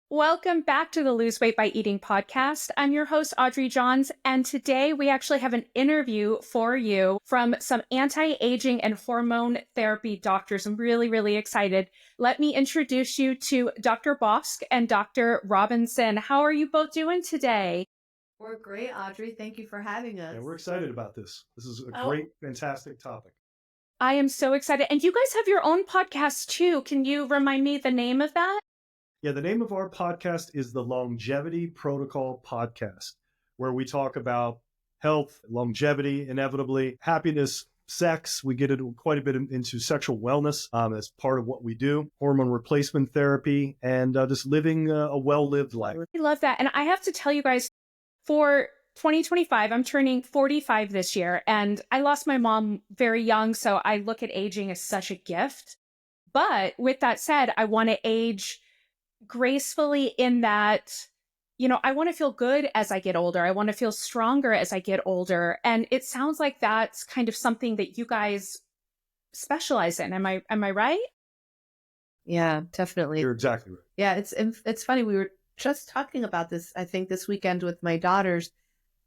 Welcome back to the Lose Weight by Eating podcast. I'm your host, Audrey Johns, and today we actually have an interview for you from some anti-aging and hormone therapy doctors. I'm really, really excited. Let me introduce you to Dr. Bosck and Dr. Robinson. How are you both doing today? We're great, Audrey. Thank you for having us. Yeah, we're excited about this. This is a Oh, great, fantastic topic. I am so excited. And you guys have your own podcast too. Can you remind me the name of that? Yeah, the name of our podcast is the Longevity Protocol Podcast, where we talk about health, longevity, inevitably, happiness, sex. We get into quite a bit into sexual wellness as part of what we do, hormone replacement therapy, and just living a well-lived life. I love that. And I have to tell you guys, for 2025, I'm turning 45 this year, and I lost my mom very young, so I look at aging as such a gift. But with that said, I want to age gracefully in that, I want to feel good as I get older. I want to feel stronger as I get older. And it sounds like that's kind of something that you guys specialize in. Am I right? Yeah, definitely. You're exactly right. Yeah, it's funny. We were just talking about this, I think, this weekend with my daughters,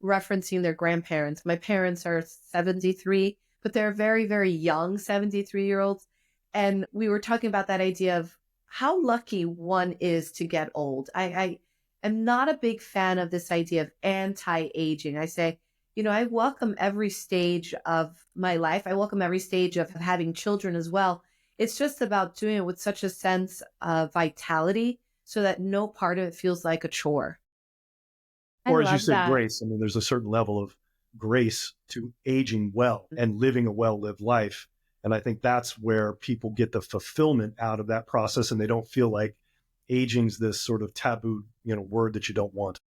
referencing their grandparents. My parents are 73, but they're very, very young 73-year-olds. And we were talking about that idea of how lucky one is to get old. I am not a big fan of this idea of anti-aging. I say, I welcome every stage of my life. I welcome every stage of having children as well. It's just about doing it with such a sense of vitality so that no part of it feels like a chore. Or as you love said, that. grace. I mean, there's a certain level of grace to aging well and living a well-lived life. And I think that's where people get the fulfillment out of that process, and they don't feel like aging's this sort of taboo, word that you don't want.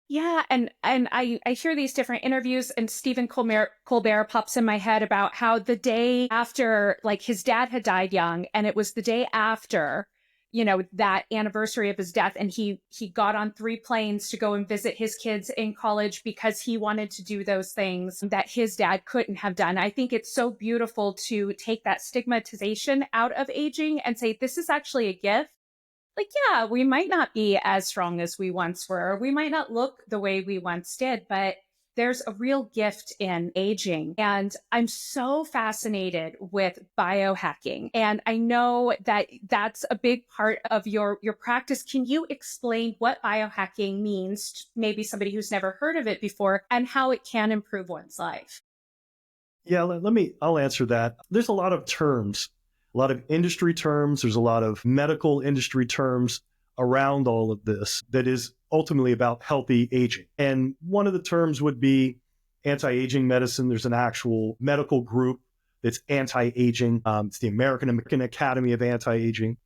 Yeah, and I hear these different interviews, and Stephen Colbert pops in my head about how the day after, like, his dad had died young, and it was the day after, that anniversary of his death, and he got on 3 planes to go and visit his kids in college because he wanted to do those things that his dad couldn't have done. I think it's so beautiful to take that stigmatization out of aging and say, this is actually a gift. Like, yeah, we might not be as strong as we once were. We might not look the way we once did, but there's a real gift in aging. And I'm so fascinated with biohacking. And I know that that's a big part of your practice. Can you explain what biohacking means to maybe somebody who's never heard of it before and how it can improve one's life? Yeah, I'll answer that. There's a lot of terms, a lot of industry terms. There's a lot of medical industry terms around all of this that is ultimately about healthy aging. And one of the terms would be anti-aging medicine. There's an actual medical group that's anti-aging. It's the American Academy of Anti-Aging.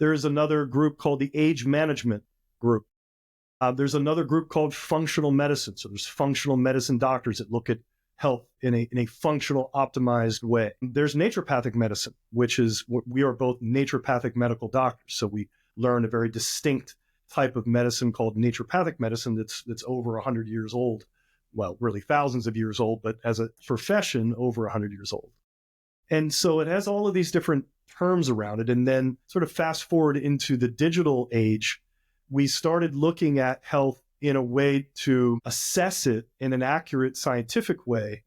There is another group called the Age Management Group. There's another group called functional medicine. So there's functional medicine doctors that look at health in a functional, optimized way. There's naturopathic medicine, which is we are both naturopathic medical doctors. So we learn a very distinct type of medicine called naturopathic medicine that's over 100 years old. Well, really thousands of years old, but as a profession, over 100 years old. And so it has all of these different terms around it. And then sort of fast forward into the digital age, we started looking at health in a way to assess it in an accurate scientific way.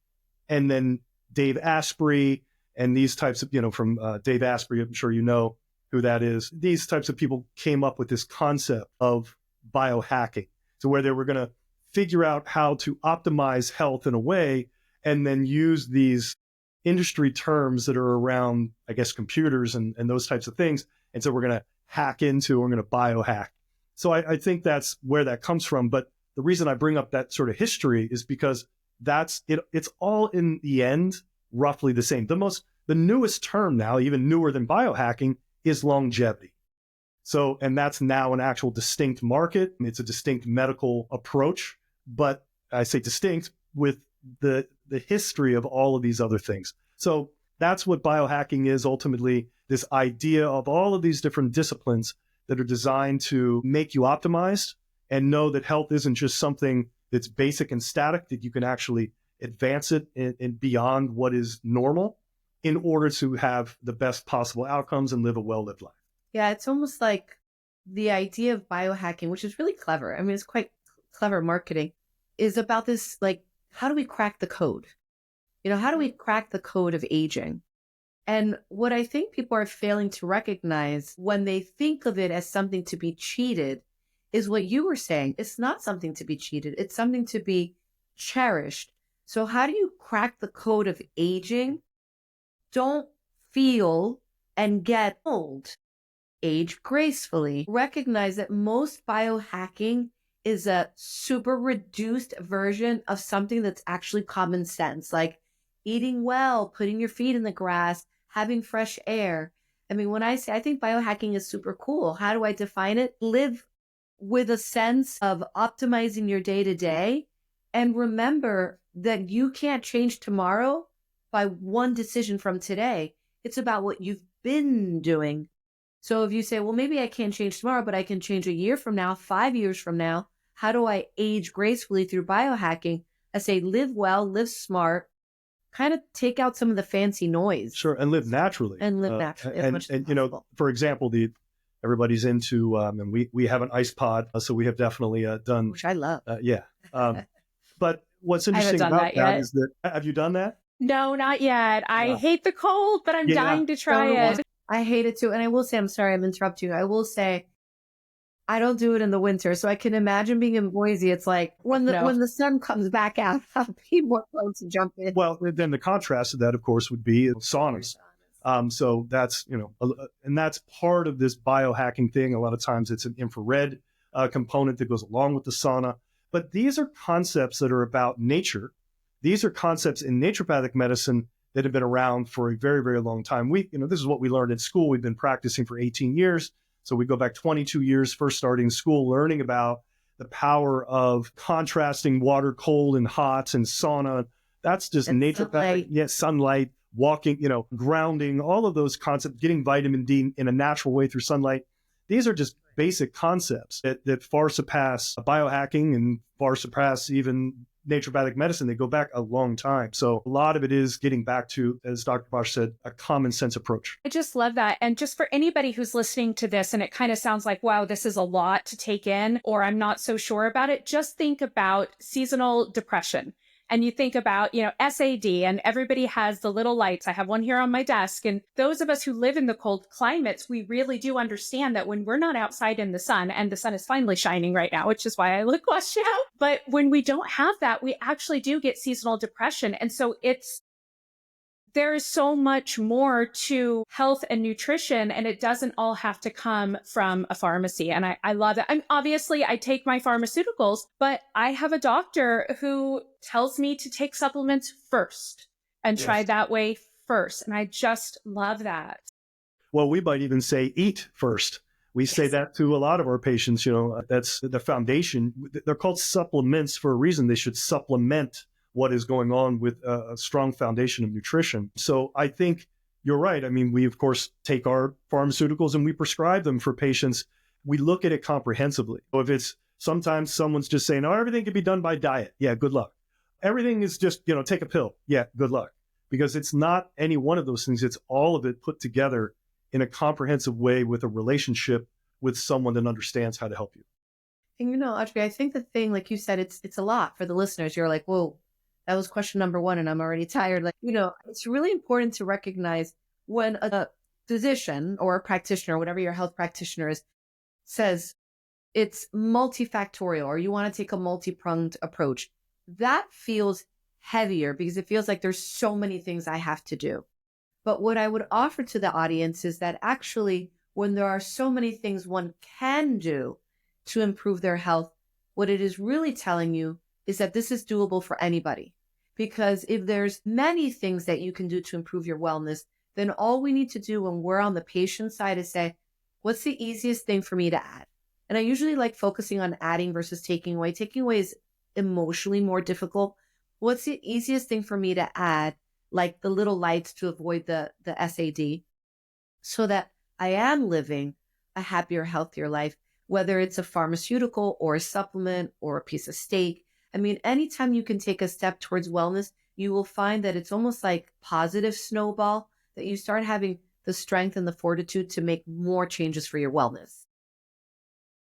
And then Dave Asprey and these types of, from Dave Asprey, I'm sure you know who that is. These types of people came up with this concept of biohacking. So where they were going to figure out how to optimize health in a way and then use these industry terms that are around, I guess, computers and those types of things. And so we're going to we're going to biohack. So I think that's where that comes from. But the reason I bring up that sort of history is because that's it. It's all in the end roughly the same. The newest term now, even newer than biohacking, is longevity. So, and that's now an actual distinct market. It's a distinct medical approach, but I say distinct with the history of all of these other things. So that's what biohacking is ultimately, this idea of all of these different disciplines that are designed to make you optimized and know that health isn't just something that's basic and static, that you can actually advance it and beyond what is normal in order to have the best possible outcomes and live a well-lived life. Yeah, it's almost like the idea of biohacking, which is really clever, I mean, it's quite clever marketing, is about this, like, how do we crack the code? You know, how do we crack the code of aging? And what I think people are failing to recognize when they think of it as something to be cheated is what you were saying. It's not something to be cheated. It's something to be cherished. So how do you crack the code of aging? Don't feel and get old. Age gracefully. Recognize that most biohacking is a super reduced version of something that's actually common sense, like eating well, putting your feet in the grass, having fresh air. I mean, when I say I think biohacking is super cool, how do I define it? Live with a sense of optimizing your day to day. And remember that you can't change tomorrow by one decision from today. It's about what you've been doing. So if you say, well, maybe I can't change tomorrow, but I can change a year from now, 5 years from now, how do I age gracefully through biohacking? I say, live well, live smart, kind of take out some of the fancy noise. Sure, and live naturally. And live naturally as much as you know, possible. for example, everybody's into, and we have an ice pod, so we have definitely done. Which I love. Yeah. But what's I haven't interesting done about that that yet. is that, have you done that? No, not yet. I Yeah. hate the cold, but I'm Yeah. dying to try So it. I hate it too. And I will say, I'm sorry, I'm interrupting you. I will say, I don't do it in the winter. So I can imagine being in Boise. It's like when the sun comes back out, I'll be more prone to jump in. Well, then the contrast to that, of course, would be saunas. So that's, and that's part of this biohacking thing. A lot of times it's an infrared component that goes along with the sauna. But these are concepts that are about nature. These are concepts in naturopathic medicine that have been around for a very, very long time. This is what we learned in school. We've been practicing for 18 years. So we go back 22 years, first starting school, learning about the power of contrasting water, cold and hot, and sauna. That's just And naturopathic. sunlight. Yes, sunlight, walking, grounding, all of those concepts, getting vitamin D in a natural way through sunlight. These are just basic concepts that far surpass biohacking and far surpass even naturopathic medicine. They go back a long time. So a lot of it is getting back to, as Dr. Bosch said, a common sense approach. I just love that. And just for anybody who's listening to this and it kind of sounds like, wow, this is a lot to take in, or I'm not so sure about it, just think about seasonal depression. And you think about, SAD, and everybody has the little lights. I have one here on my desk. And those of us who live in the cold climates, we really do understand that when we're not outside in the sun, and the sun is finally shining right now, which is why I look washed out. But when we don't have that, we actually do get seasonal depression. And so there is so much more to health and nutrition, and it doesn't all have to come from a pharmacy. And I love that. Obviously, I take my pharmaceuticals, but I have a doctor who tells me to take supplements first and try that way first. And I just love that. Well, we might even say eat first. We say that to a lot of our patients, that's the foundation. They're called supplements for a reason. They should supplement what is going on with a strong foundation of nutrition. So I think you're right. I mean, we, of course, take our pharmaceuticals and we prescribe them for patients. We look at it comprehensively. So if it's sometimes someone's just saying, oh, everything can be done by diet. Yeah, good luck. Everything is just, take a pill. Yeah, good luck. Because it's not any one of those things. It's all of it put together in a comprehensive way with a relationship with someone that understands how to help you. And Audrey, I think the thing, like you said, it's a lot for the listeners. You're like, whoa, that was question number one, and I'm already tired. It's really important to recognize when a physician or a practitioner, whatever your health practitioner is, says it's multifactorial or you want to take a multi-pronged approach. That feels heavier because it feels like there's so many things I have to do. But what I would offer to the audience is that actually, when there are so many things one can do to improve their health, what it is really telling you is that this is doable for anybody. Because if there's many things that you can do to improve your wellness, then all we need to do when we're on the patient side is say, what's the easiest thing for me to add? And I usually like focusing on adding versus taking away. Taking away is emotionally more difficult. What's the easiest thing for me to add, like the little lights to avoid the SAD, so that I am living a happier, healthier life, whether it's a pharmaceutical or a supplement or a piece of steak. I mean, anytime you can take a step towards wellness, you will find that it's almost like positive snowball, that you start having the strength and the fortitude to make more changes for your wellness.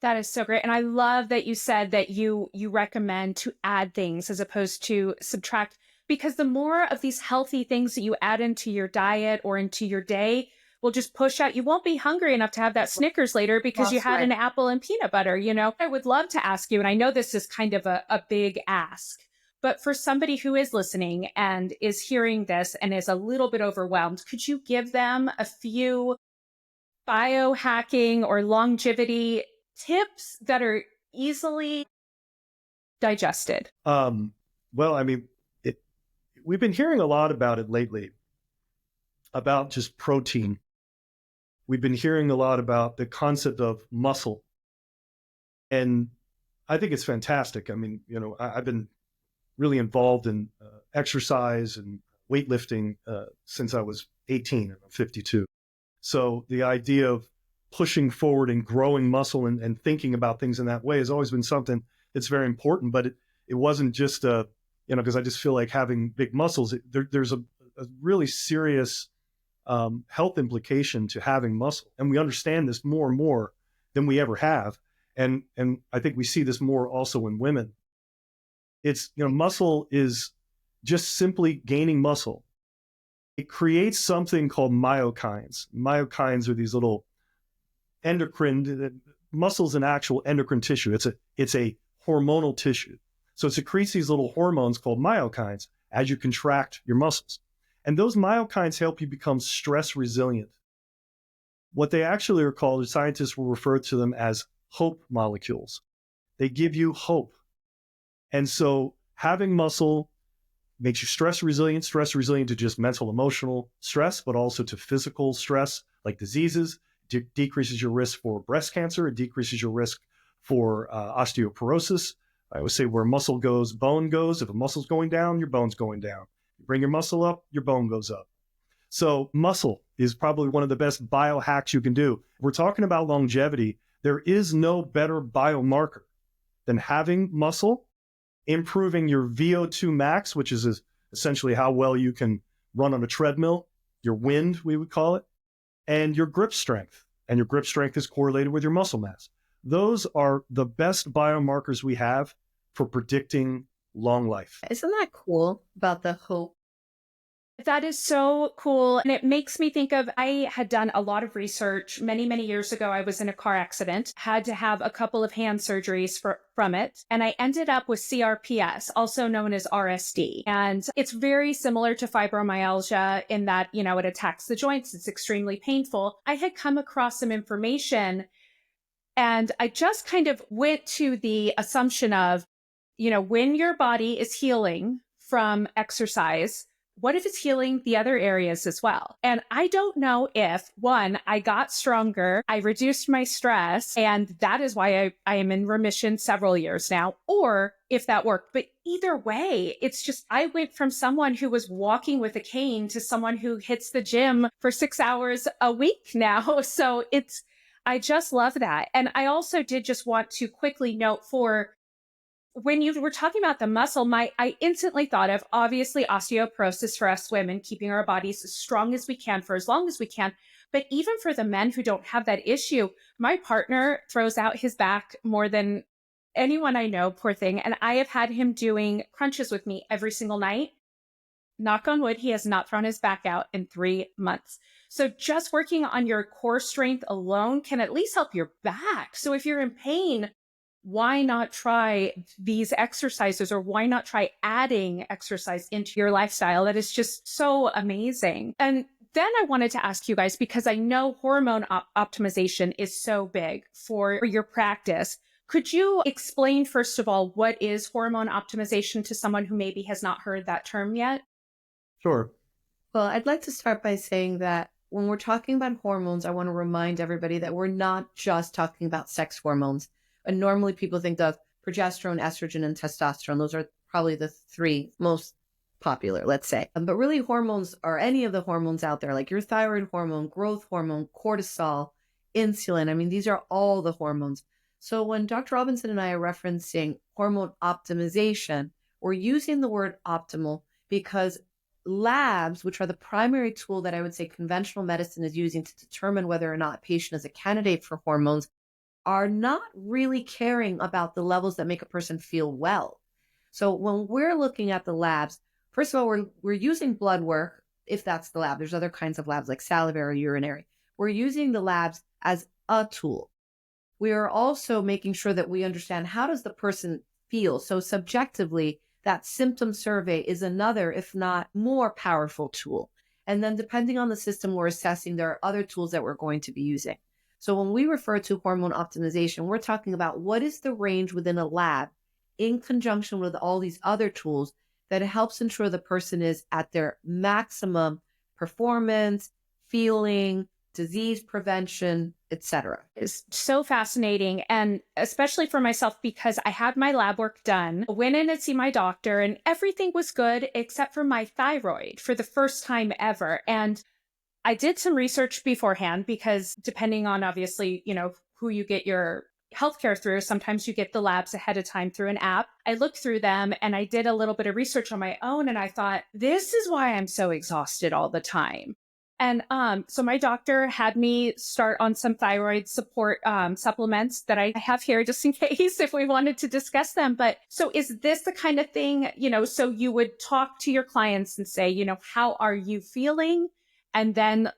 That is so great. And I love that you said that you recommend to add things as opposed to subtract, because the more of these healthy things that you add into your diet or into your day will just push out. You won't be hungry enough to have that Snickers later because you That's had right. an apple and peanut butter, you know? I would love to ask you, and I know this is kind of a big ask, but for somebody who is listening and is hearing this and is a little bit overwhelmed, could you give them a few biohacking or longevity tips that are easily digested? Well, I mean, it, we've been hearing a lot about it lately, about just protein. We've been hearing a lot about the concept of muscle. And I think it's fantastic. I mean, I've been really involved in exercise and weightlifting since I was 18 and I'm 52. So the idea of pushing forward and growing muscle and thinking about things in that way has always been something that's very important. But it wasn't just, because I just feel like having big muscles, there's a really serious health implication to having muscle. And we understand this more and more than we ever have. And I think we see this more also in women. It's, muscle is just simply gaining muscle. It creates something called myokines. Myokines are these little endocrine, muscle's an actual endocrine tissue. It's a hormonal tissue. So it secretes these little hormones called myokines as you contract your muscles. And those myokines help you become stress resilient. What they actually are called, scientists will refer to them as hope molecules. They give you hope. And so having muscle makes you stress resilient to just mental, emotional stress, but also to physical stress like diseases. Decreases your risk for breast cancer. It decreases your risk for osteoporosis. I always say where muscle goes, bone goes. If a muscle's going down, your bone's going down. You bring your muscle up, your bone goes up. So muscle is probably one of the best biohacks you can do. We're talking about longevity. There is no better biomarker than having muscle, improving your VO2 max, which is essentially how well you can run on a treadmill, your wind, we would call it, and your grip strength. And your grip strength is correlated with your muscle mass. Those are the best biomarkers we have for predicting long life. Isn't that cool about the hope? That is so cool. And it makes me think of, I had done a lot of research many, many years ago. I was in a car accident, had to have a couple of hand surgeries from it. And I ended up with CRPS, also known as RSD. And it's very similar to fibromyalgia in that, it attacks the joints. It's extremely painful. I had come across some information and I just kind of went to the assumption of, when your body is healing from exercise, what if it's healing the other areas as well? And I don't know if, one, I got stronger, I reduced my stress, and that is why I am in remission several years now, or if that worked. But either way, it's just, I went from someone who was walking with a cane to someone who hits the gym for 6 hours a week now. So I just love that. And I also did just want to quickly note, for when you were talking about the muscle, I instantly thought of, obviously, osteoporosis for us women, keeping our bodies as strong as we can for as long as we can. But even for the men who don't have that issue, my partner throws out his back more than anyone I know, poor thing. And I have had him doing crunches with me every single night. Knock on wood, he has not thrown his back out in 3 months. So just working on your core strength alone can at least help your back. So if you're in pain, why not try these exercises, or why not try adding exercise into your lifestyle? That is just so amazing. And then I wanted to ask you guys, because I know hormone optimization is so big for your practice. Could you explain, first of all, what is hormone optimization to someone who maybe has not heard that term yet? Sure. Well, I'd like to start by saying that when we're talking about hormones, I want to remind everybody that we're not just talking about sex hormones. And normally people think of progesterone, estrogen, and testosterone. Those are probably the three most popular, let's say. But really, hormones are any of the hormones out there, like your thyroid hormone, growth hormone, cortisol, insulin. I mean, these are all the hormones. So when Dr. Robinson and I are referencing hormone optimization, we're using the word optimal because labs, which are the primary tool that I would say conventional medicine is using to determine whether or not a patient is a candidate for hormones, are not really caring about the levels that make a person feel well. So when we're looking at the labs, first of all, we're using blood work, if that's the lab. There's other kinds of labs like salivary, urinary. We're using the labs as a tool. We are also making sure that we understand how does the person feel. So subjectively, that symptom survey is another, if not more powerful tool. And then depending on the system we're assessing, there are other tools that we're going to be using. So when we refer to hormone optimization, we're talking about what is the range within a lab in conjunction with all these other tools that helps ensure the person is at their maximum performance, feeling, disease prevention, etc. It's so fascinating. And especially for myself, because I had my lab work done, went in and see my doctor, and everything was good except for my thyroid for the first time ever. And I did some research beforehand because depending on obviously, who you get your healthcare through, sometimes you get the labs ahead of time through an app. I looked through them and I did a little bit of research on my own. And I thought, this is why I'm so exhausted all the time. And so my doctor had me start on some thyroid support supplements that I have here just in case if we wanted to discuss them. But so is this the kind of thing, so you would talk to your clients and say, how are you feeling? And then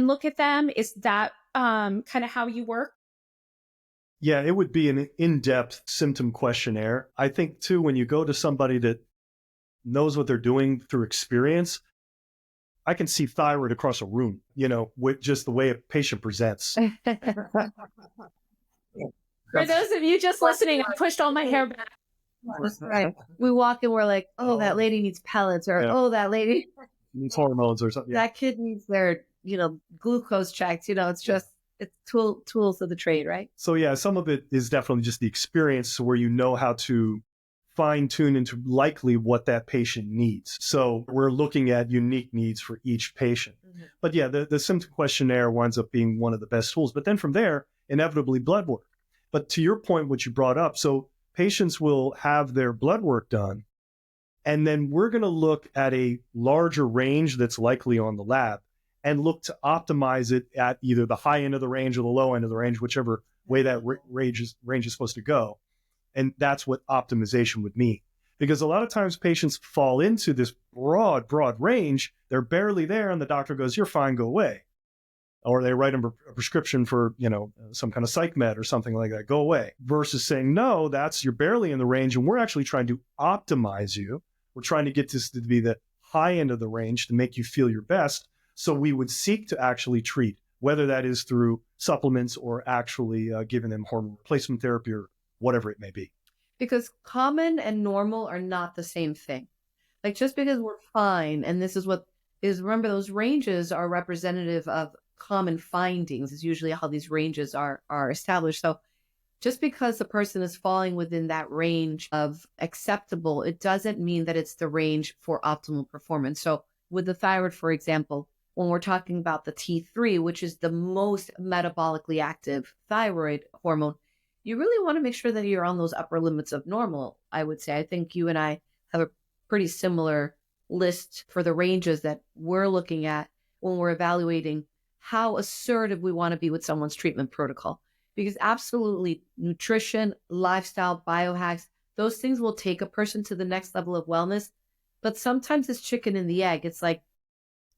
look at them. Is that kind of how you work? Yeah, it would be an in-depth symptom questionnaire. I think too, when you go to somebody that knows what they're doing through experience, I can see thyroid across a room, with just the way a patient presents. For those of you just listening, I pushed all my hair back. Right. We walk in, we're like, oh, that lady needs pellets, or oh, that lady needs hormones or something. That kid needs their, glucose checked. It's tools of the trade, right? So yeah, some of it is definitely just the experience where you know how to fine tune into likely what that patient needs. So we're looking at unique needs for each patient. Mm-hmm. But yeah, the symptom questionnaire winds up being one of the best tools. But then from there, inevitably blood work. But to your point, what you brought up, so patients will have their blood work done, and then we're going to look at a larger range that's likely on the lab and look to optimize it at either the high end of the range or the low end of the range, whichever way that range is supposed to go. And that's what optimization would mean. Because a lot of times patients fall into this broad range. They're barely there, and the doctor goes, you're fine, go away. Or they write them a prescription for, some kind of psych med or something like that, go away. Versus saying, no, you're barely in the range, and we're actually trying to optimize you. We're trying to get this to be the high end of the range to make you feel your best. So we would seek to actually treat, whether that is through supplements or actually giving them hormone replacement therapy or whatever it may be. Because common and normal are not the same thing. Like just because we're fine, and this is what is, remember, those ranges are representative of common findings is usually how these ranges are established. So just because the person is falling within that range of acceptable, it doesn't mean that it's the range for optimal performance. So with the thyroid, for example, when we're talking about the T3, which is the most metabolically active thyroid hormone, you really want to make sure that you're on those upper limits of normal, I would say. I think you and I have a pretty similar list for the ranges that we're looking at when we're evaluating how assertive we want to be with someone's treatment protocol. Because absolutely, nutrition, lifestyle, biohacks, those things will take a person to the next level of wellness. But sometimes it's chicken and the egg. It's like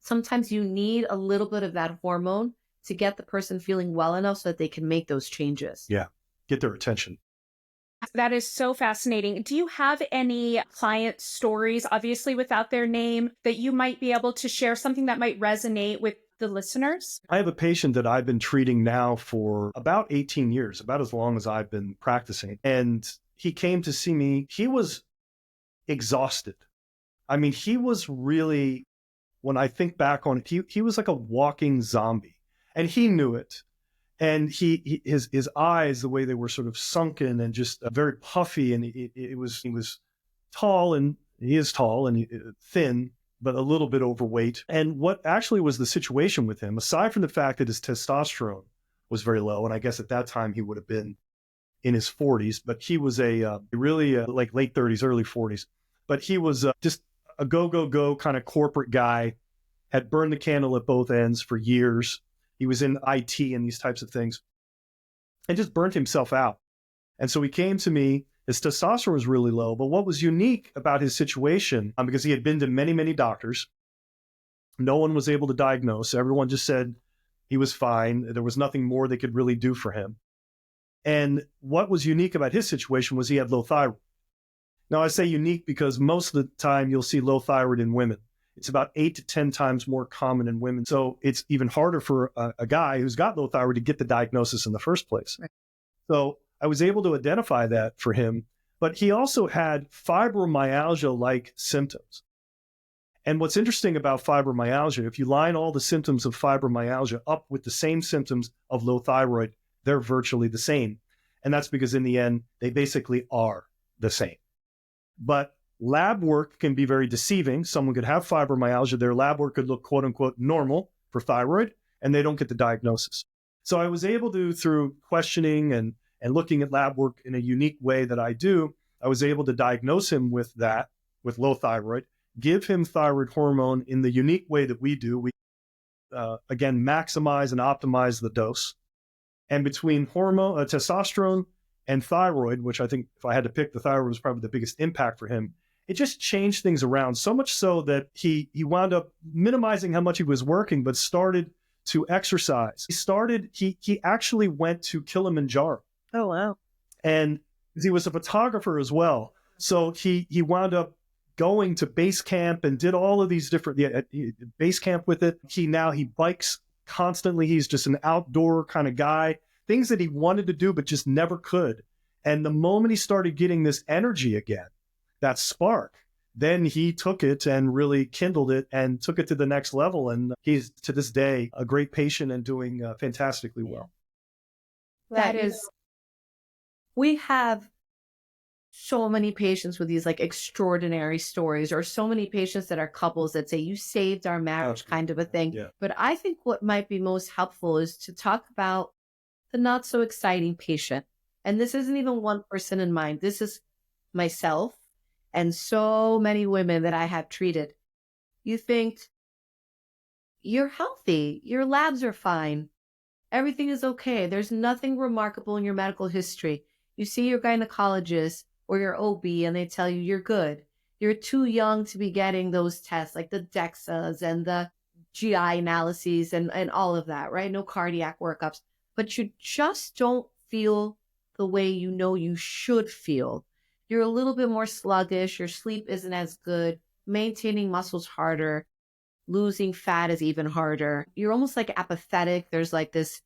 sometimes you need a little bit of that hormone to get the person feeling well enough so that they can make those changes. Yeah, get their attention. That is so fascinating. Do you have any client stories, obviously without their name, that you might be able to share, something that might resonate with the listeners? I have a patient that I've been treating now for about 18 years, about as long as I've been practicing. And he came to see me. He was exhausted. I mean, he was really, when I think back on it, he was like a walking zombie, and he knew it. And his eyes, the way they were sort of sunken and just very puffy, and he was tall, and he is tall and thin, but a little bit overweight. And what actually was the situation with him, aside from the fact that his testosterone was very low, and I guess at that time he would have been in his 40s, but he was really like late 30s, early 40s. But he was just a go kind of corporate guy, had burned the candle at both ends for years. He was in IT and these types of things. and just burnt himself out. And so he came to me. His testosterone was really low. But what was unique about his situation, because he had been to many, many doctors, no one was able to diagnose. Everyone just said he was fine. There was nothing more they could really do for him. And what was unique about his situation was he had low thyroid. Now, I say unique because most of the time you'll see low thyroid in women. It's about 8 to 10 times more common in women. So it's even harder for a guy who's got low thyroid to get the diagnosis in the first place. Right. So I was able to identify that for him, but he also had fibromyalgia-like symptoms. And what's interesting about fibromyalgia, if you line all the symptoms of fibromyalgia up with the same symptoms of low thyroid, they're virtually the same. And that's because in the end, they basically are the same. But lab work can be very deceiving. Someone could have fibromyalgia, their lab work could look quote unquote normal for thyroid, and they don't get the diagnosis. So I was able to, through questioning and looking at lab work in a unique way that I do, I was able to diagnose him with that, with low thyroid, give him thyroid hormone in the unique way that we do. We, again, maximize and optimize the dose. And between hormone, testosterone and thyroid, which I think if I had to pick, the thyroid was probably the biggest impact for him, it just changed things around so much so that he wound up minimizing how much he was working, but started to exercise. He actually went to Kilimanjaro. Oh, wow. And he was a photographer as well. So he wound up going to base camp and did all of these different base camp with it. He bikes constantly. He's just an outdoor kind of guy, things that he wanted to do, but just never could. And the moment he started getting this energy again, that spark, then he took it and really kindled it and took it to the next level. And he's to this day a great patient and doing fantastically well. We have so many patients with these like extraordinary stories, or so many patients that are couples that say, you saved our marriage, kind of a thing. Yeah. But I think what might be most helpful is to talk about the not so exciting patient. And this isn't even one person in mind. This is myself and so many women that I have treated. You think you're healthy, your labs are fine, everything is okay. There's nothing remarkable in your medical history. You see your gynecologist or your OB and they tell you you're good. You're too young to be getting those tests like the DEXAs and the GI analyses and all of that, right? No cardiac workups, but you just don't feel the way you know you should feel. You're a little bit more sluggish. Your sleep isn't as good. Maintaining muscle's harder. Losing fat is even harder. You're almost like apathetic. There's like this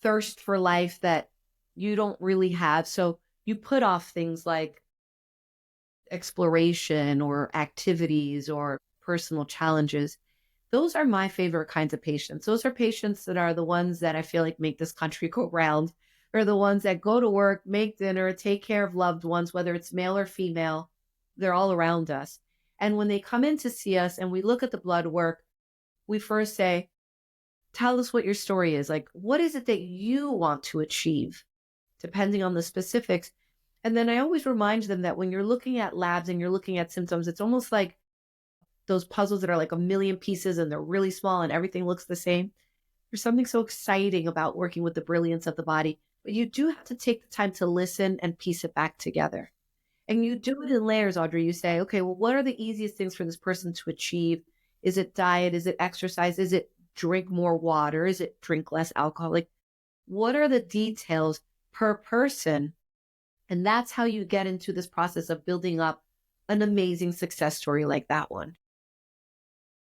thirst for life that you don't really have. So you put off things like exploration or activities or personal challenges. Those are my favorite kinds of patients. Those are patients that are the ones that I feel like make this country go round. They're the ones that go to work, make dinner, take care of loved ones, whether it's male or female. They're all around us. And when they come in to see us and we look at the blood work, we first say, tell us what your story is. Like, what is it that you want to achieve, depending on the specifics? And then I always remind them that when you're looking at labs and you're looking at symptoms, it's almost like those puzzles that are like a million pieces and they're really small and everything looks the same. There's something so exciting about working with the brilliance of the body, but you do have to take the time to listen and piece it back together. And you do it in layers, Audrey. You say, okay, well, what are the easiest things for this person to achieve? Is it diet? Is it exercise? Is it drink more water? Is it drink less alcohol? Like, what are the details per person? And that's how you get into this process of building up an amazing success story like that one.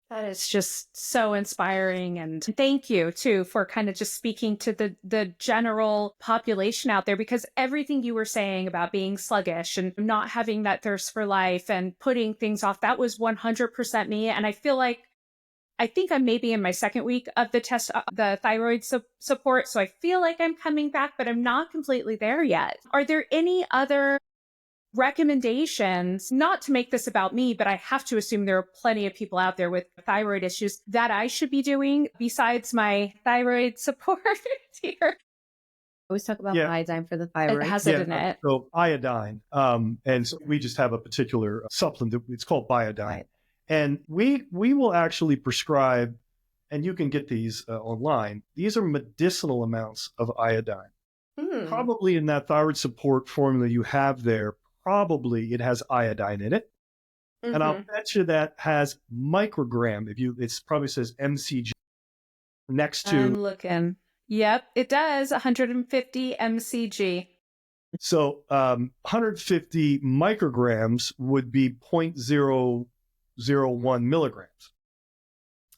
That is just so inspiring. And thank you, too, for kind of just speaking to the general population out there, because everything you were saying about being sluggish and not having that thirst for life and putting things off, that was 100% me. And I think I'm maybe in my second week of the thyroid support. So I feel like I'm coming back, but I'm not completely there yet. Are there any other recommendations, not to make this about me, but I have to assume there are plenty of people out there with thyroid issues that I should be doing besides my thyroid support here? I always talk about iodine for the thyroid. It has it in it. So iodine, and so we just have a particular supplement. It's called Biodine. Right. And we will actually prescribe, and you can get these online. These are medicinal amounts of iodine. Probably in that thyroid support formula you have there, probably it has iodine in it. And I'll bet you that has microgram. It probably says mcg next to. I'm looking. Yep, it does. 150 mcg. So 150 micrograms would be 0.001 milligrams,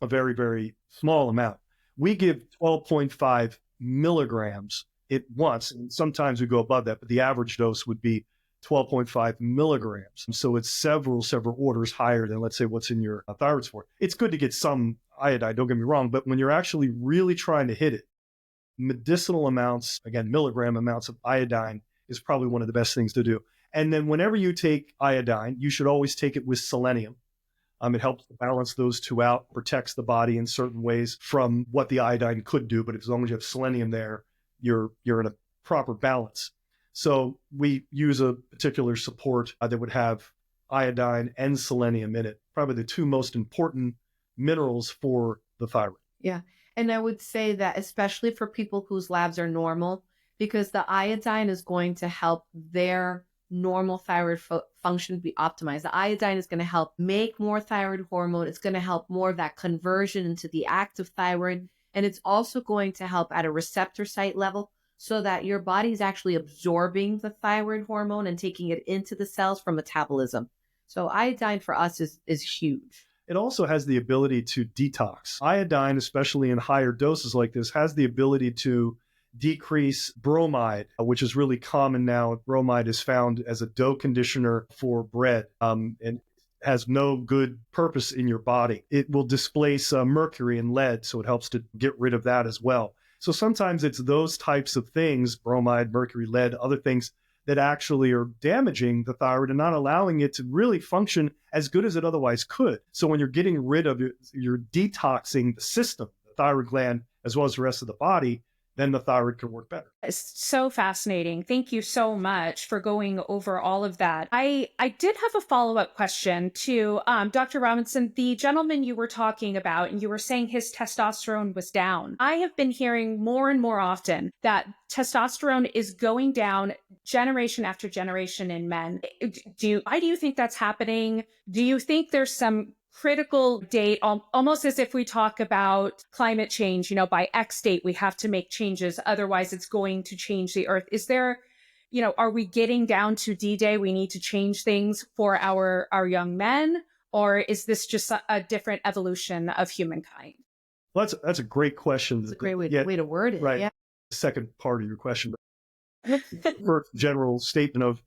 a very, very small amount. We give 12.5 milligrams at once, and sometimes we go above that, but the average dose would be 12.5 milligrams. So it's several orders higher than, let's say, what's in your thyroid support. It's good to get some iodine, don't get me wrong, but when you're actually really trying to hit it, medicinal amounts, again, milligram amounts of iodine is probably one of the best things to do. And then whenever you take iodine, you should always take it with selenium. It helps to balance those two out, protects the body in certain ways from what the iodine could do. But as long as you have selenium there, you're in a proper balance. So we use a particular support that would have iodine and selenium in it, probably the two most important minerals for the thyroid. Yeah. And I would say that especially for people whose labs are normal, because the iodine is going to help their normal thyroid function be optimized. The iodine is going to help make more thyroid hormone. It's going to help more of that conversion into the active thyroid. And it's also going to help at a receptor site level so that your body is actually absorbing the thyroid hormone and taking it into the cells for metabolism. So iodine for us is huge. It also has the ability to detox. Iodine, especially in higher doses like this, has the ability to decrease bromide, which is really common now. Bromide is found as a dough conditioner for bread and has no good purpose in your body. It will displace mercury and lead, so it helps to get rid of that as well. So sometimes it's those types of things, bromide, mercury, lead, other things that actually are damaging the thyroid and not allowing it to really function as good as it otherwise could. So when you're getting rid of it, you're detoxing the system, the thyroid gland, as well as the rest of the body, then the thyroid can work better. It's so fascinating. Thank you so much for going over all of that. I did have a follow-up question to Dr. Robinson, the gentleman you were talking about, and you were saying his testosterone was down. I have been hearing more and more often that testosterone is going down generation after generation in men. Why do you think that's happening? Do you think there's some critical date, almost as if we talk about climate change, by X date, we have to make changes. Otherwise, it's going to change the earth. Is there, are we getting down to D-Day? We need to change things for our young men? Or is this just a different evolution of humankind? Well, that's a great question. It's a great way to word it. Right. Yeah. The second part of your question. First general statement of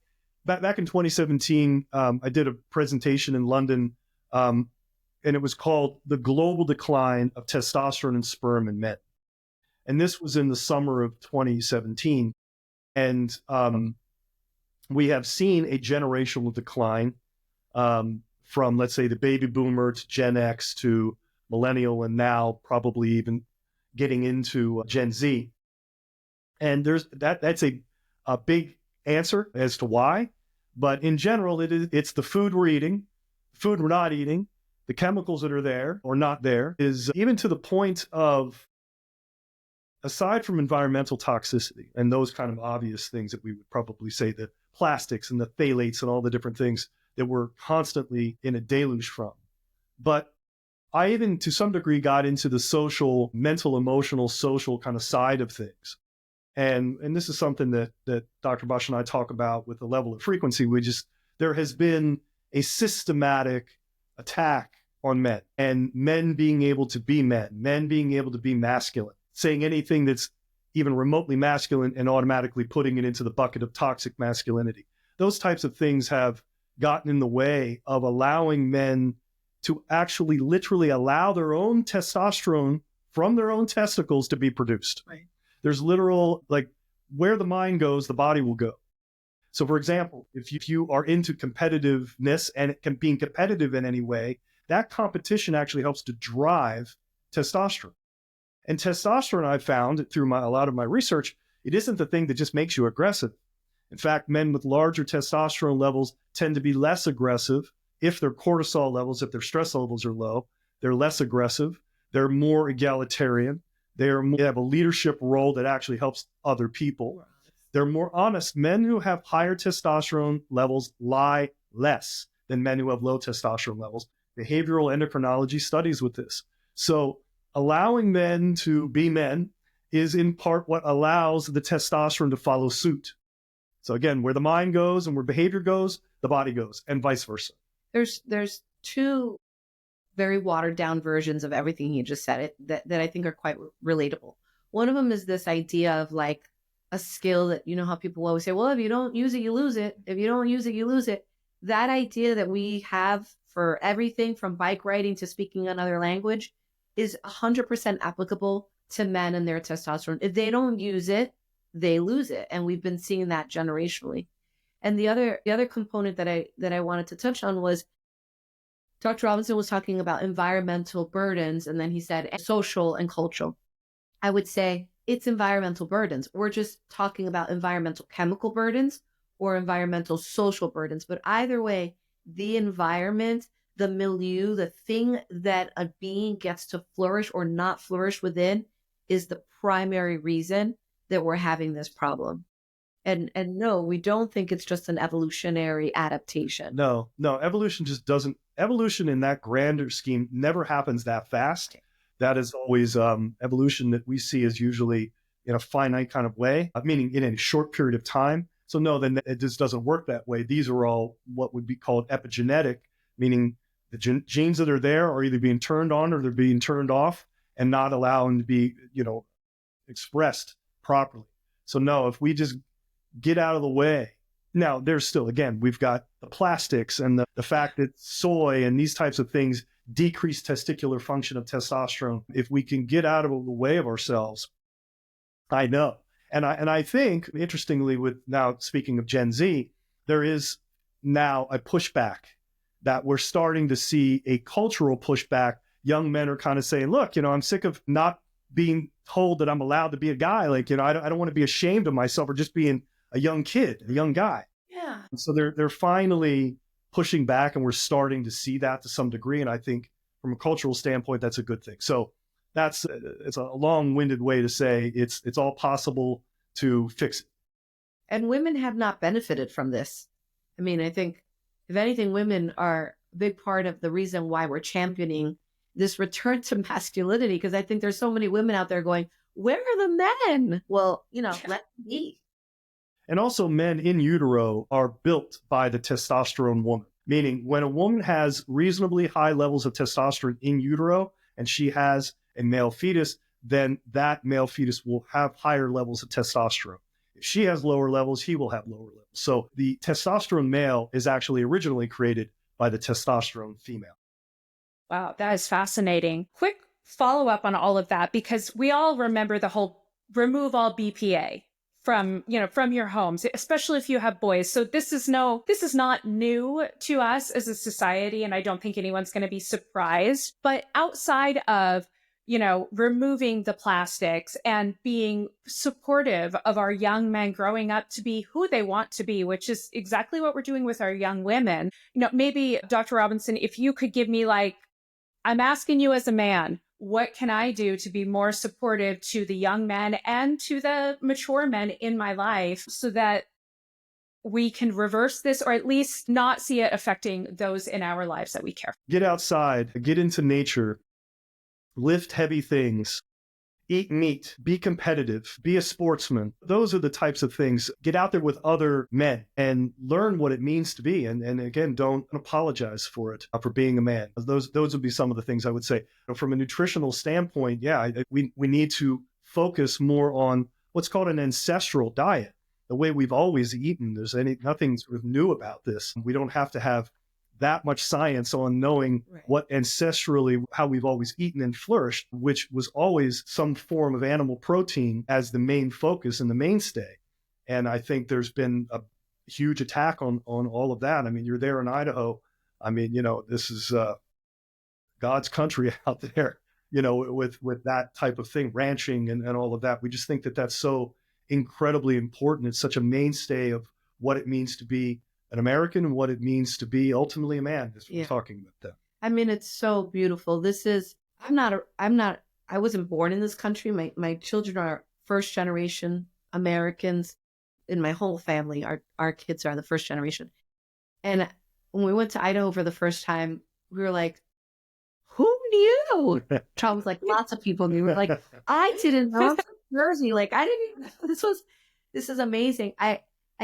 back in 2017, I did a presentation in London, and it was called The Global Decline of Testosterone in Sperm in Men. And this was in the summer of 2017. And we have seen a generational decline from, let's say, the baby boomer to Gen X to millennial, and now probably even getting into Gen Z. And that's a big answer as to why. But in general, it's the food we're eating, food we're not eating, the chemicals that are there or not there, is even to the point of, aside from environmental toxicity and those kind of obvious things that we would probably say, the plastics and the phthalates and all the different things that we're constantly in a deluge from. But I even to some degree got into the social, mental, emotional, social kind of side of things. And this is something that Dr. Bosch and I talk about with the level of frequency. There has been a systematic attack on men, and men being able to be men being able to be masculine, saying anything that's even remotely masculine and automatically putting it into the bucket of toxic masculinity. Those types of things have gotten in the way of allowing men to actually literally allow their own testosterone from their own testicles to be produced. Right. There's literal, like, where the mind goes, the body will go. So, for example, if you are into competitiveness and being competitive in any way, that competition actually helps to drive testosterone. And testosterone, I've found through a lot of my research, it isn't the thing that just makes you aggressive. In fact, men with larger testosterone levels tend to be less aggressive. If their cortisol levels, if their stress levels are low, they're less aggressive. They're more egalitarian. They have a leadership role that actually helps other people. They're more honest. Men who have higher testosterone levels lie less than men who have low testosterone levels. Behavioral endocrinology studies with this. So allowing men to be men is in part what allows the testosterone to follow suit. So again, where the mind goes and where behavior goes, the body goes, and vice versa. There's two very watered down versions of everything he just said that I think are quite relatable. One of them is this idea of like a skill that, you know, how people always say, well, if you don't use it, you lose it. If you don't use it, you lose it. That idea that we have for everything from bike riding to speaking another language is 100% applicable to men and their testosterone. If they don't use it, they lose it. And we've been seeing that generationally. And the other component that I wanted to touch on was Dr. Robinson was talking about environmental burdens, and then he said social and cultural. I would say it's environmental burdens. We're just talking about environmental chemical burdens or environmental social burdens. But either way, the environment, the milieu, the thing that a being gets to flourish or not flourish within is the primary reason that we're having this problem. And no, we don't think it's just an evolutionary adaptation. No, evolution just doesn't. Evolution in that grander scheme never happens that fast. That is always evolution that we see is usually in a finite kind of way, meaning in a short period of time. So no, then it just doesn't work that way. These are all what would be called epigenetic, meaning the genes that are there are either being turned on or they're being turned off and not allowing to be, expressed properly. So no, if we just get out of the way. Now, there's still, again, we've got the plastics and the fact that soy and these types of things decrease testicular function of testosterone. If we can get out of the way of ourselves, I know. And I think, interestingly, with now speaking of Gen Z, there is now a pushback that we're starting to see, a cultural pushback. Young men are kind of saying, look, I'm sick of not being told that I'm allowed to be a guy. Like, I don't want to be ashamed of myself or just being a young kid, a young guy. Yeah. So they're finally pushing back, and we're starting to see that to some degree. And I think from a cultural standpoint, that's a good thing. So it's a long-winded way to say it's all possible to fix it. And women have not benefited from this. I mean, I think if anything, women are a big part of the reason why we're championing this return to masculinity, because I think there's so many women out there going, where are the men? Well, let me. And also men in utero are built by the testosterone woman, meaning when a woman has reasonably high levels of testosterone in utero and she has a male fetus, then that male fetus will have higher levels of testosterone. If she has lower levels, he will have lower levels. So the testosterone male is actually originally created by the testosterone female. Wow, that is fascinating. Quick follow-up on all of that, because we all remember the whole remove all BPA from your homes, especially if you have boys. So this is not new to us as a society, and I don't think anyone's going to be surprised. But outside of, removing the plastics and being supportive of our young men growing up to be who they want to be, which is exactly what we're doing with our young women. Maybe Dr. Robinson, if you could give me I'm asking you as a man, what can I do to be more supportive to the young men and to the mature men in my life so that we can reverse this, or at least not see it affecting those in our lives that we care for? Get outside, get into nature, lift heavy things, eat meat, be competitive, be a sportsman. Those are the types of things. Get out there with other men and learn what it means to be. And again, don't apologize for it, for being a man. Those would be some of the things I would say. From a nutritional standpoint, we need to focus more on what's called an ancestral diet, the way we've always eaten. Nothing sort of new about this. We don't have to have that much science on knowing what ancestrally, how we've always eaten and flourished, which was always some form of animal protein as the main focus and the mainstay. And I think there's been a huge attack on all of that. I mean, you're there in Idaho. I mean, this is God's country out there, with that type of thing, ranching and all of that. We just think that that's so incredibly important. It's such a mainstay of what it means to be an American and what it means to be ultimately a man, as we're talking about that. I mean, it's so beautiful. I wasn't born in this country. My children are first generation Americans. in my whole family, our kids are the first generation. And when we went to Idaho for the first time, we were like, who knew? Charles was like, lots of people knew. We were like, I didn't know. I'm from Jersey. Like, I didn't even know this is amazing. I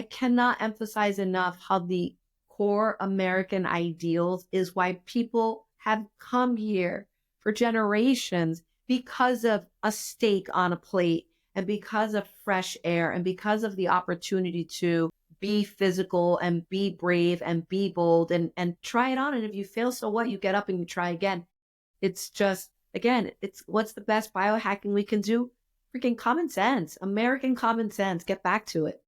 cannot emphasize enough how the core American ideals is why people have come here for generations because of a steak on a plate and because of fresh air and because of the opportunity to be physical and be brave and be bold and try it on. And if you fail, so what? You get up and you try again. It's just, again, it's what's the best biohacking we can do? Freaking common sense, American common sense. Get back to it.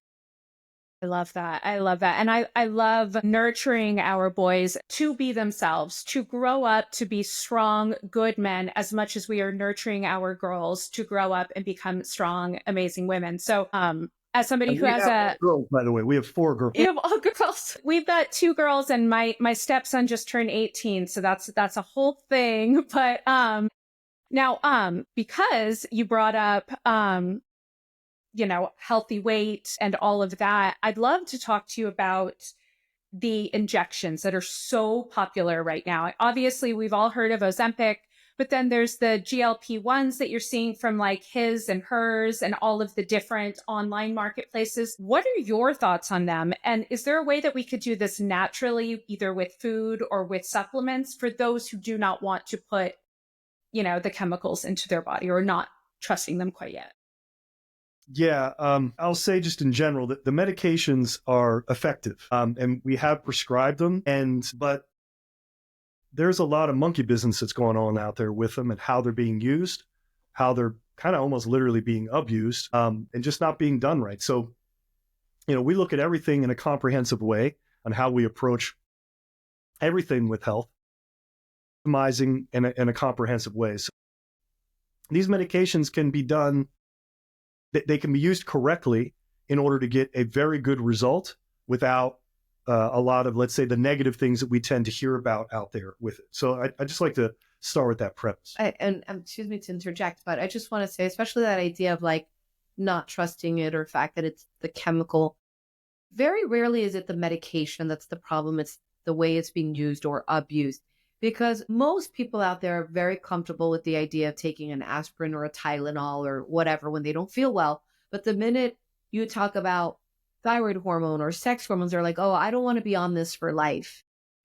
I love that. I love that. And I love nurturing our boys to be themselves, to grow up, to be strong, good men, as much as we are nurturing our girls to grow up and become strong, amazing women. So, as somebody who has a girls, by the way, we have 4 girls. You have all girls. We've got 2 girls, and my stepson just turned 18, so that's a whole thing. But now because you brought up healthy weight and all of that, I'd love to talk to you about the injections that are so popular right now. Obviously, we've all heard of Ozempic, but then there's the GLP-1s that you're seeing from like his and hers and all of the different online marketplaces. What are your thoughts on them? And is there a way that we could do this naturally, either with food or with supplements, for those who do not want to put, the chemicals into their body or not trusting them quite yet? Yeah, I'll say just in general that the medications are effective, and we have prescribed them, but there's a lot of monkey business that's going on out there with them and how they're being used, how they're kind of almost literally being abused, and just not being done right. So, we look at everything in a comprehensive way on how we approach everything with health, optimizing in a comprehensive way. So these medications can be done. They can be used correctly in order to get a very good result without a lot of, let's say, the negative things that we tend to hear about out there with it. So I just like to start with that premise. And excuse me to interject, but I just want to say, especially that idea of like not trusting it or the fact that it's the chemical. Very rarely is it the medication that's the problem. It's the way it's being used or abused. Because most people out there are very comfortable with the idea of taking an aspirin or a Tylenol or whatever when they don't feel well. But the minute you talk about thyroid hormone or sex hormones, they're like, oh, I don't want to be on this for life.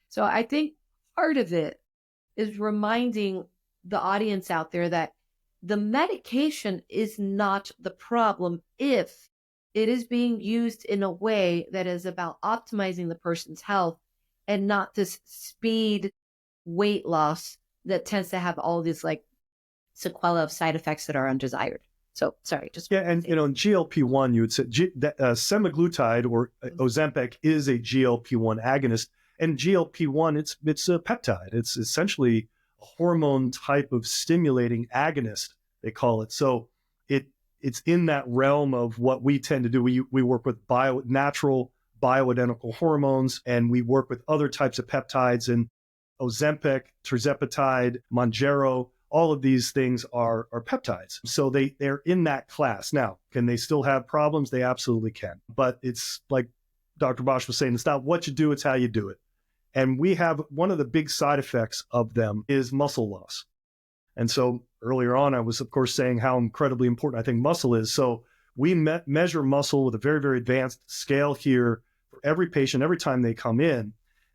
So I think part of it is reminding the audience out there that the medication is not the problem if it is being used in a way that is about optimizing the person's health and not this speed weight loss that tends to have all these like sequela of side effects that are undesired. So sorry, just and in GLP-1, you would say semaglutide or Ozempic is a GLP-1 agonist, and GLP-1 it's a peptide. It's essentially a hormone type of stimulating agonist, they call it. So it's in that realm of what we tend to do. We work with natural bioidentical hormones, and we work with other types of peptides, and Ozempic, tirzepatide, Mounjaro, all of these things are peptides. So they're in that class. Now, can they still have problems? They absolutely can. But it's like Dr. Bosch was saying, it's not what you do, it's how you do it. And we have one of the big side effects of them is muscle loss. And so earlier on, I was, of course, saying how incredibly important I think muscle is. So we measure muscle with a very, very advanced scale here for every patient, every time they come in.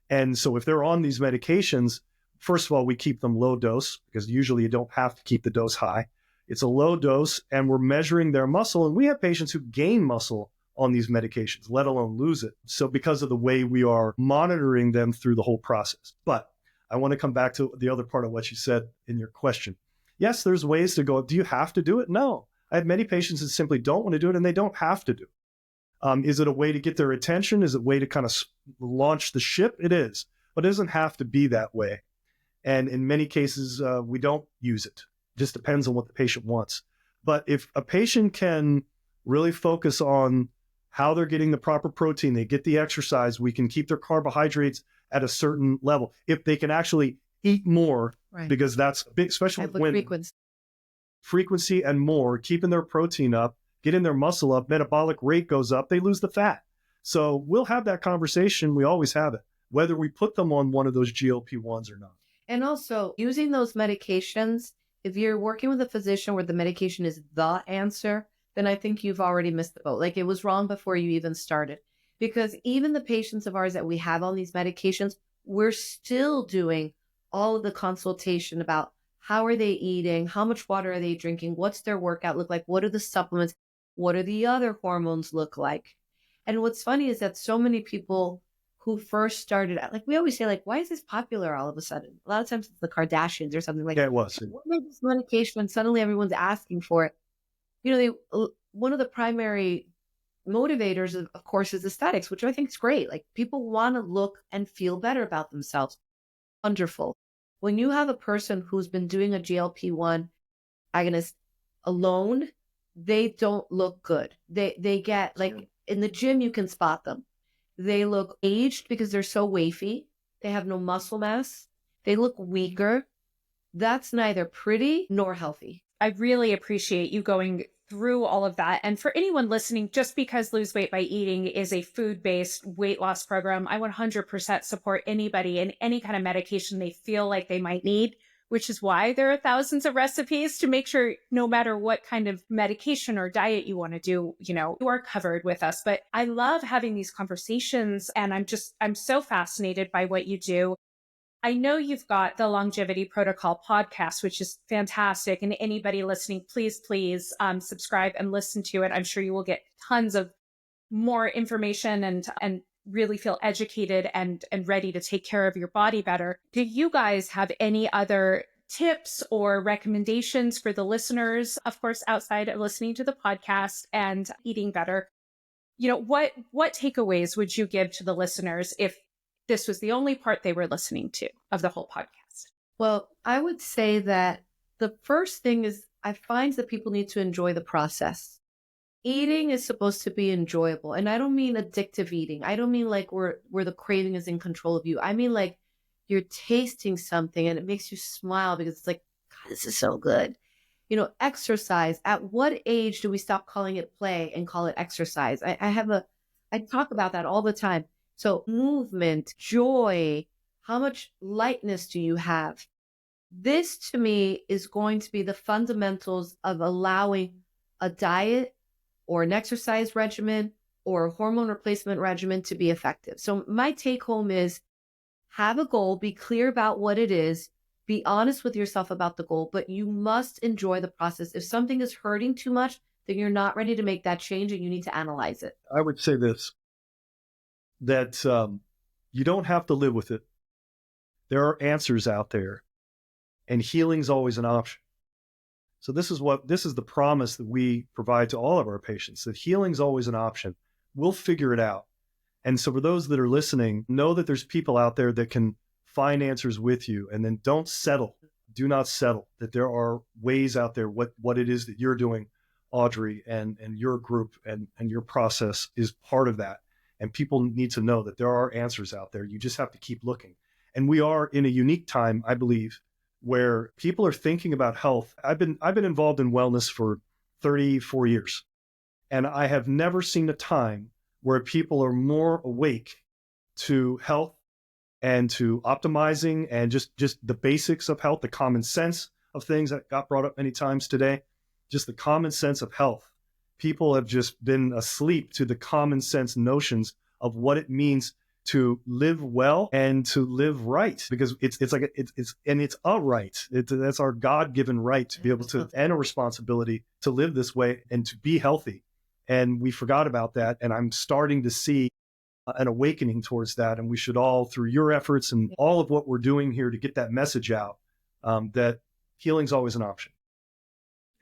And so if they're on these medications, first of all, we keep them low dose because usually you don't have to keep the dose high. It's a low dose and we're measuring their muscle. And we have patients who gain muscle on these medications, let alone lose it. So because of the way we are monitoring them through the whole process. But I want to come back to the other part of what you said in your question. Yes, there's ways to go. Do you have to do it? No. I have many patients that simply don't want to do it and they don't have to do it. Is it a way to get their attention? Is it a way to kind of launch the ship? It is, but it doesn't have to be that way. And in many cases, we don't use it. It just depends on what the patient wants. But if a patient can really focus on how they're getting the proper protein, they get the exercise, we can keep their carbohydrates at a certain level. If they can actually eat more, right, because that's big, especially with women. Frequency and more, keeping their protein up, getting their muscle up, metabolic rate goes up, they lose the fat. So we'll have that conversation. We always have it, whether we put them on one of those GLP-1s or not. And also using those medications, if you're working with a physician where the medication is the answer, then I think you've already missed the boat. Like it was wrong before you even started. Because even the patients of ours that we have on these medications, we're still doing all of the consultation about how are they eating, how much water are they drinking, what's their workout look like, what are the supplements, what are the other hormones look like. And what's funny is that so many people who first started, like we always say, like, why is this popular all of a sudden? A lot of times it's the Kardashians or something like Yeah, it was. what made this medication and suddenly everyone's asking for it? One of the primary motivators, of course, is aesthetics, which I think is great. Like people want to look and feel better about themselves. Wonderful. When you have a person who's been doing a GLP-1 agonist alone, they don't look good. They get like in the gym, you can spot them. They look aged because they're so wafy. They have no muscle mass. They look weaker. That's neither pretty nor healthy. I really appreciate you going through all of that. And for anyone listening, just because Lose Weight by Eating is a food-based weight loss program, I 100% support anybody in any kind of medication they feel like they might need, which is why there are thousands of recipes to make sure no matter what kind of medication or diet you want to do, you are covered with us. But I love having these conversations and I'm so fascinated by what you do. I know you've got the Longevity Protocol podcast, which is fantastic. And anybody listening, please subscribe and listen to it. I'm sure you will get tons of more information and really feel educated and ready to take care of your body better. Do you guys have any other tips or recommendations for the listeners, of course, outside of listening to the podcast and eating better? What takeaways would you give to the listeners if this was the only part they were listening to of the whole podcast? Well, I would say that the first thing is I find that people need to enjoy the process. Eating is supposed to be enjoyable. And I don't mean addictive eating. I don't mean like where the craving is in control of you. I mean like you're tasting something and it makes you smile because it's like, God, this is so good. Exercise. At what age do we stop calling it play and call it exercise? I talk about that all the time. So movement, joy, how much lightness do you have? This to me is going to be the fundamentals of allowing a diet or an exercise regimen or a hormone replacement regimen to be effective. So my take home is have a goal, be clear about what it is, be honest with yourself about the goal, but you must enjoy the process. If something is hurting too much, then you're not ready to make that change and you need to analyze it. I would say this, that you don't have to live with it. There are answers out there, and healing's always an option. So this is the promise that we provide to all of our patients, that healing's always an option. We'll figure it out. And so for those that are listening, know that there's people out there that can find answers with you, and then don't settle. Do not settle, that there are ways out there. What it is that you're doing, Audrey, and your group and your process is part of that. And people need to know that there are answers out there. You just have to keep looking. And we are in a unique time, I believe, where people are thinking about health. I've been involved in wellness for 34 years, and I have never seen a time where people are more awake to health and to optimizing and just the basics of health, the common sense of things that got brought up many times today, just the common sense of health. People have just been asleep to the common sense notions of what it means to live well and to live right, because it's a right. That's our God-given right to be able to, and a responsibility to live this way and to be healthy. And we forgot about that. And I'm starting to see an awakening towards that. And we should all, through your efforts and all of what we're doing here to get that message out, that healing's always an option.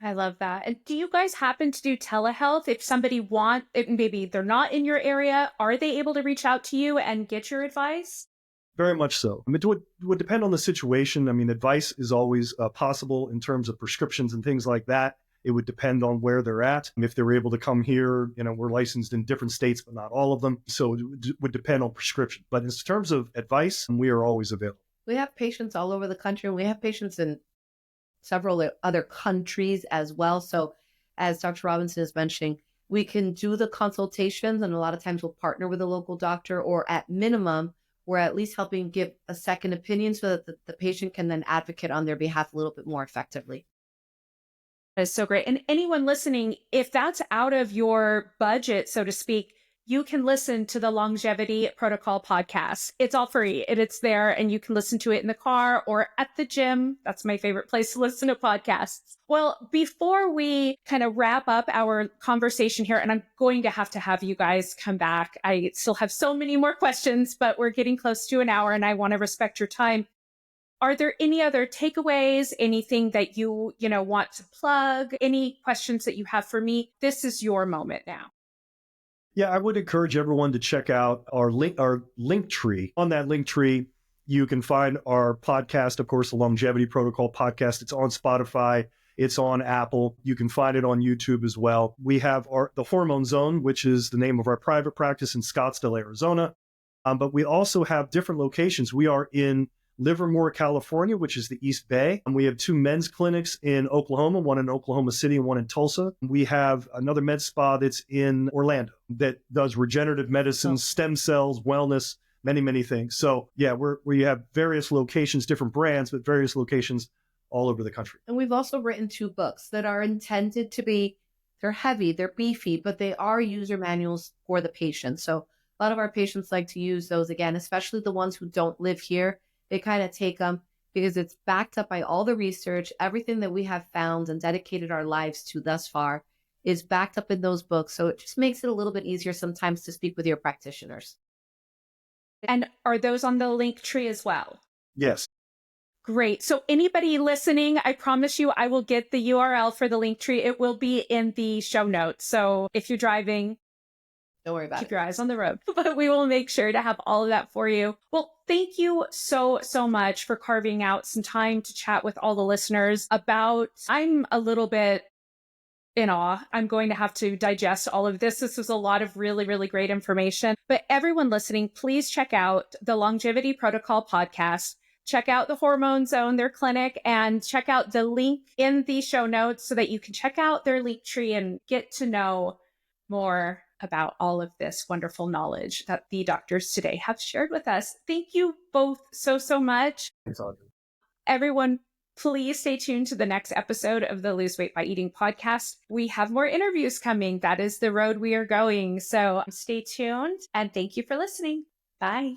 I love that. And do you guys happen to do telehealth? If somebody maybe they're not in your area, are they able to reach out to you and get your advice? Very much so. I mean, it would depend on the situation. I mean, advice is always possible in terms of prescriptions and things like that. It would depend on where they're at. If they're able to come here, we're licensed in different states, but not all of them. So it would depend on prescription. But in terms of advice, we are always available. We have patients all over the country. We have patients in several other countries as well. So as Dr. Robinson is mentioning, we can do the consultations, and a lot of times we'll partner with a local doctor, or at minimum, we're at least helping give a second opinion so that the patient can then advocate on their behalf a little bit more effectively. That is so great. And anyone listening, if that's out of your budget, so to speak, you can listen to the Longevity Protocol podcast. It's all free and it's there, and you can listen to it in the car or at the gym. That's my favorite place to listen to podcasts. Well, before we kind of wrap up our conversation here, and I'm going to have you guys come back. I still have so many more questions, but we're getting close to an hour and I want to respect your time. Are there any other takeaways, anything that you want to plug, any questions that you have for me? This is your moment now. Yeah, I would encourage everyone to check out our link tree. On that link tree, you can find our podcast, of course, the Longevity Protocol podcast. It's on Spotify. It's on Apple. You can find it on YouTube as well. We have the Hormone Zone, which is the name of our private practice in Scottsdale, Arizona. But we also have different locations. We are in Livermore, California, which is the East Bay. And we have 2 men's clinics in Oklahoma, one in Oklahoma City and one in Tulsa. We have another med spa that's in Orlando that does regenerative medicine, stem cells, wellness, many, many things. So yeah, we have various locations, different brands, but various locations all over the country. And we've also written 2 books that are intended to be, they're heavy, they're beefy, but they are user manuals for the patient. So a lot of our patients like to use those, again, especially the ones who don't live here. They kind of take them because it's backed up by all the research. Everything that we have found and dedicated our lives to thus far is backed up in those books. So it just makes it a little bit easier sometimes to speak with your practitioners. And are those on the link tree as well? Yes. Great. So anybody listening, I promise you, I will get the URL for the link tree. It will be in the show notes. So if you're driving, don't worry about it. Keep your eyes on the road, but we will make sure to have all of that for you. Well, thank you so much for carving out some time to chat with all the listeners about, I'm a little bit in awe. I'm going to have to digest all of this. This was a lot of really, really great information. But everyone listening, please check out the Longevity Protocol podcast. Check out the Hormone Zone, their clinic, and check out the link in the show notes so that you can check out their link tree and get to know more about all of this wonderful knowledge that the doctors today have shared with us. Thank you both so much. Thanks, Audrey. Everyone, please stay tuned to the next episode of the Lose Weight by Eating podcast. We have more interviews coming. That is the road we are going. So stay tuned and thank you for listening. Bye.